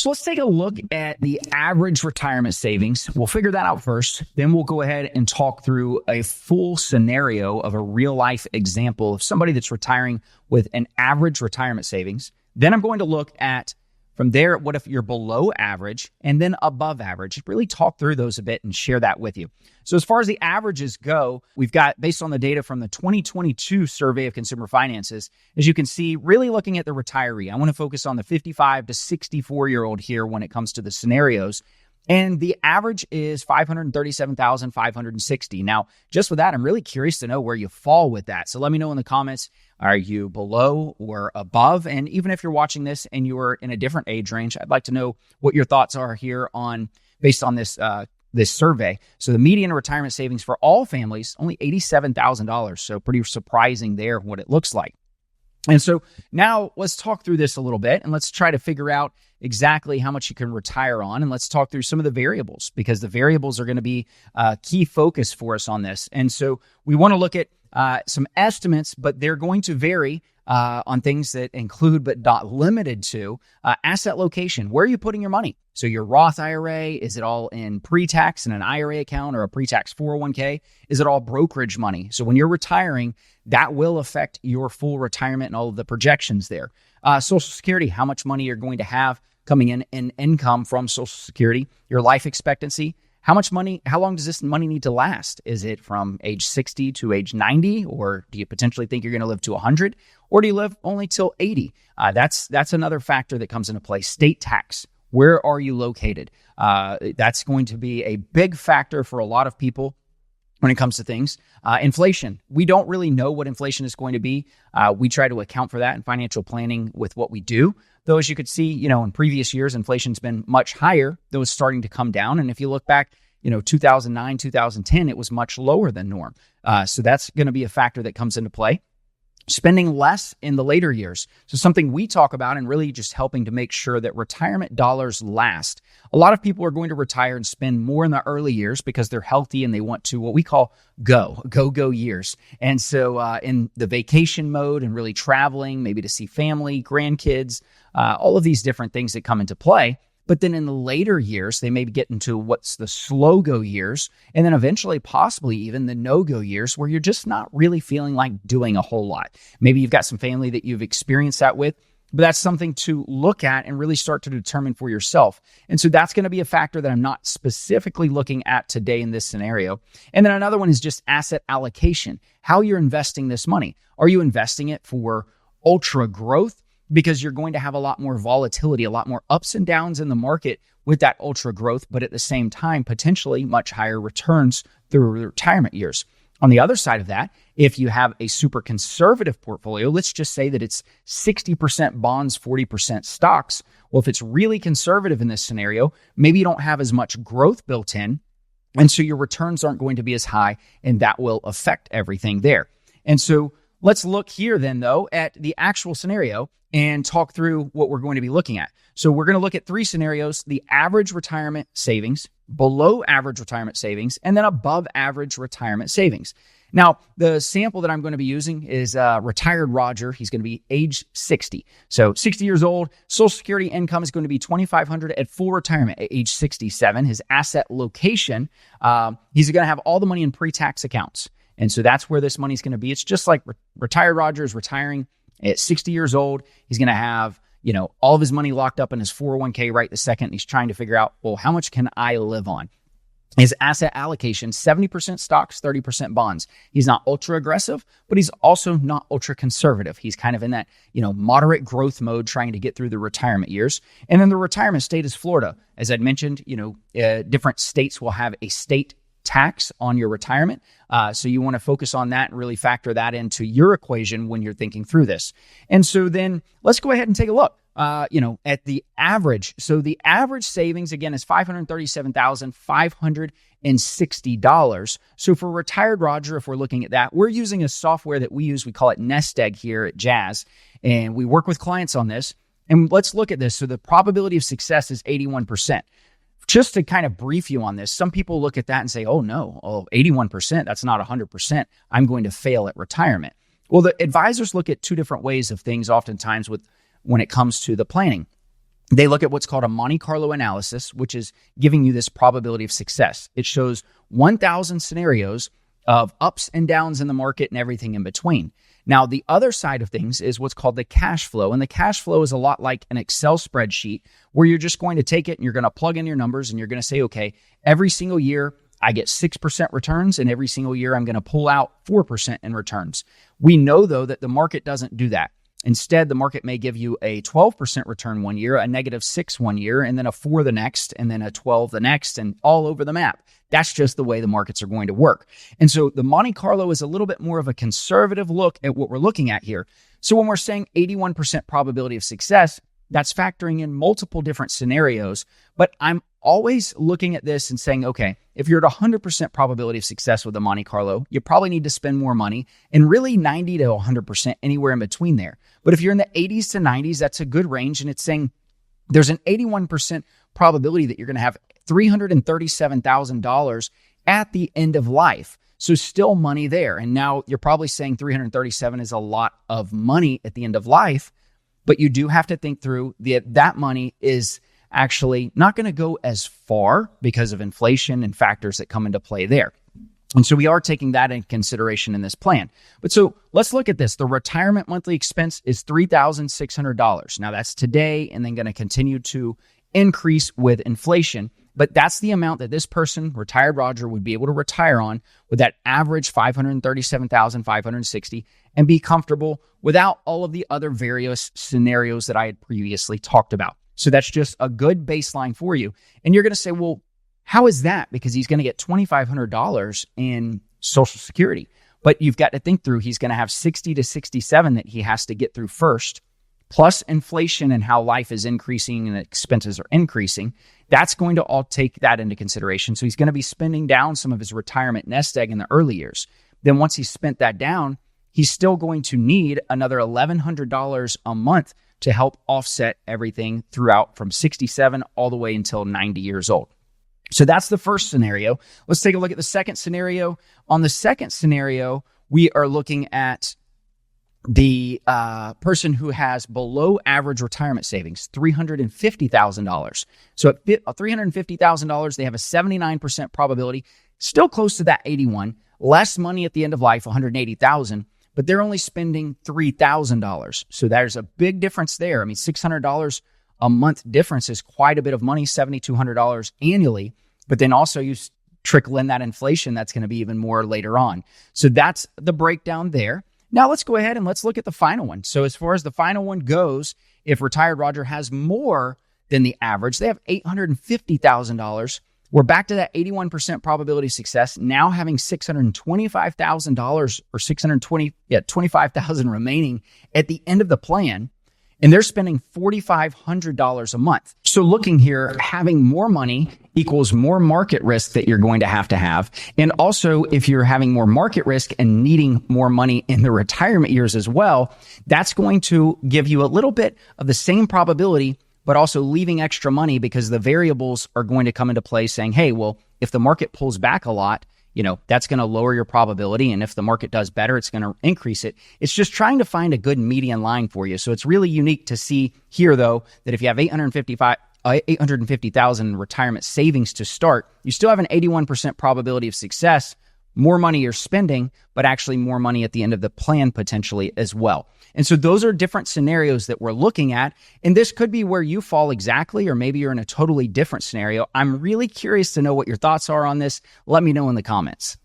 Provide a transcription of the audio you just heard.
So let's take a look at the average retirement savings. We'll figure that out first. Then we'll go ahead and talk through a full scenario of a real life example of somebody that's retiring with an average retirement savings. Then I'm going to look at from there, what if you're below average and then above average? Really talk through those a bit and share that with you. So as far as the averages go, we've got, based on the data from the 2022 Survey of Consumer Finances, as you can see, really looking at the retiree. I want to focus on the 55 to 64-year-old here when it comes to the scenarios. And the average is $537,560. Now, just with that, I'm really curious to know where you fall with that. So let me know in the comments, are you below or above? And even if you're watching this and you're in a different age range, I'd like to know what your thoughts are here on based on this survey. So the median retirement savings for all families, only $87,000. So pretty surprising there what it looks like. And so now let's talk through this a little bit and let's try to figure out exactly how much you can retire on. And let's talk through some of the variables because the variables are going to be a key focus for us on this. And so we want to look at some estimates, but they're going to vary on things that include but not limited to asset location. Where are you putting your money? So your Roth IRA, is it all in pre-tax in an IRA account or a pre-tax 401k? Is it all brokerage money? So when you're retiring, that will affect your full retirement and all of the projections there. Social Security, how much money you're going to have coming in income from Social Security, your life expectancy, how long does this money need to last? Is it from age 60 to age 90? Or do you potentially think you're going to live to 100? Or do you live only till 80? That's another factor that comes into play. State tax. Where are you located? That's going to be a big factor for a lot of people when it comes to things. Inflation. We don't really know what inflation is going to be. We try to account for that in financial planning with what we do. Though, as you could see, in previous years, inflation's been much higher, though it's starting to come down. And if you look back, 2009, 2010, it was much lower than norm. So that's going to be a factor that comes into play. Spending less in the later years. So something we talk about and really just helping to make sure that retirement dollars last. A lot of people are going to retire and spend more in the early years because they're healthy and they want to what we call go years. And so in the vacation mode and really traveling, maybe to see family, grandkids, all of these different things that come into play. But then in the later years, they may get into what's the slow go years, and then eventually possibly even the no-go years where you're just not really feeling like doing a whole lot. Maybe you've got some family that you've experienced that with, but that's something to look at and really start to determine for yourself. And so that's going to be a factor that I'm not specifically looking at today in this scenario. And then another one is just asset allocation, how you're investing this money. Are you investing it for ultra growth? Because you're going to have a lot more volatility, a lot more ups and downs in the market with that ultra growth, but at the same time, potentially much higher returns through retirement years. On the other side of that, if you have a super conservative portfolio, let's just say that it's 60% bonds, 40% stocks. Well, if it's really conservative in this scenario, maybe you don't have as much growth built in, and so your returns aren't going to be as high, and that will affect everything there. And so let's look here then, though, at the actual scenario and talk through what we're going to be looking at. So we're going to look at three scenarios: the average retirement savings, below average retirement savings, and then above average retirement savings. Now, the sample that I'm going to be using is retired Roger. He's going to be age 60. So 60 years old, Social Security income is going to be $2,500 at full retirement at age 67. His asset location, he's going to have all the money in pre-tax accounts. And so that's where this money's going to be. It's just like retired Roger is retiring at 60 years old. He's going to have, all of his money locked up in his 401k right this second. He's trying to figure out, well, how much can I live on? His asset allocation, 70% stocks, 30% bonds. He's not ultra aggressive, but he's also not ultra conservative. He's kind of in that, moderate growth mode, trying to get through the retirement years. And then the retirement state is Florida. As I'd mentioned, different states will have a state tax on your retirement. So you want to focus on that and really factor that into your equation when you're thinking through this. And so then let's go ahead and take a look, at the average. So the average savings, again, is $537,560. So for retired Roger, if we're looking at that, we're using a software that we use. We call it Nest Egg here at Jazz. And we work with clients on this. And let's look at this. So the probability of success is 81%. Just to kind of brief you on this, some people look at that and say, 81%, that's not 100%. I'm going to fail at retirement. Well, the advisors look at two different ways of things oftentimes when it comes to the planning. They look at what's called a Monte Carlo analysis, which is giving you this probability of success. It shows 1,000 scenarios of ups and downs in the market and everything in between. Now, the other side of things is what's called the cash flow. And the cash flow is a lot like an Excel spreadsheet where you're just going to take it and you're going to plug in your numbers and you're going to say, okay, every single year I get 6% returns and every single year I'm going to pull out 4% in returns. We know, though, that the market doesn't do that. Instead, the market may give you a 12% return one year, a -6 one year, and then a 4 the next, and then a 12 the next, and all over the map. That's just the way the markets are going to work. And so the Monte Carlo is a little bit more of a conservative look at what we're looking at here. So when we're saying 81% probability of success, that's factoring in multiple different scenarios. But I'm always looking at this and saying, okay, if you're at 100% probability of success with the Monte Carlo, you probably need to spend more money, and really 90 to 100% anywhere in between there. But if you're in the 80s to 90s, that's a good range. And it's saying there's an 81% probability that you're going to have $337,000 at the end of life. So still money there. And now you're probably saying 337 is a lot of money at the end of life, but you do have to think through that money is actually not going to go as far because of inflation and factors that come into play there. And so we are taking that into consideration in this plan. But so let's look at this. The retirement monthly expense is $3,600. Now that's today and then going to continue to increase with inflation. But that's the amount that this person, retired Roger, would be able to retire on with that average $537,560 and be comfortable without all of the other various scenarios that I had previously talked about. So that's just a good baseline for you. And you're going to say, well, how is that? Because he's going to get $2,500 in Social Security. But you've got to think through, he's going to have 60 to 67 that he has to get through first, plus inflation and how life is increasing and expenses are increasing. That's going to all take that into consideration. So he's going to be spending down some of his retirement nest egg in the early years. Then once he's spent that down, he's still going to need another $1,100 a month to help offset everything throughout from 67 all the way until 90 years old. So that's the first scenario. Let's take a look at the second scenario. On the second scenario, we are looking at the person who has below average retirement savings, $350,000. So at $350,000, they have a 79% probability, still close to that 81, less money at the end of life, $180,000, but they're only spending $3,000. So there's a big difference there. I mean, $600 a month difference is quite a bit of money, $7,200 annually, but then also you trickle in that inflation, that's going to be even more later on. So that's the breakdown there. Now let's go ahead and let's look at the final one. So as far as the final one goes, if retired Roger has more than the average, they have $850,000. We're back to that 81% probability of success, now having $625,000 or $25,000 remaining at the end of the plan. And they're spending $4,500 a month. So looking here, having more money equals more market risk that you're going to have. And also, if you're having more market risk and needing more money in the retirement years as well, that's going to give you a little bit of the same probability, but also leaving extra money because the variables are going to come into play saying, hey, well, if the market pulls back a lot, that's going to lower your probability. And if the market does better, it's going to increase it. It's just trying to find a good median line for you. So it's really unique to see here, though, that if you have $850,000 retirement savings to start, you still have an 81% probability of success. More money you're spending, but actually more money at the end of the plan potentially as well. And so those are different scenarios that we're looking at. And this could be where you fall exactly, or maybe you're in a totally different scenario. I'm really curious to know what your thoughts are on this. Let me know in the comments.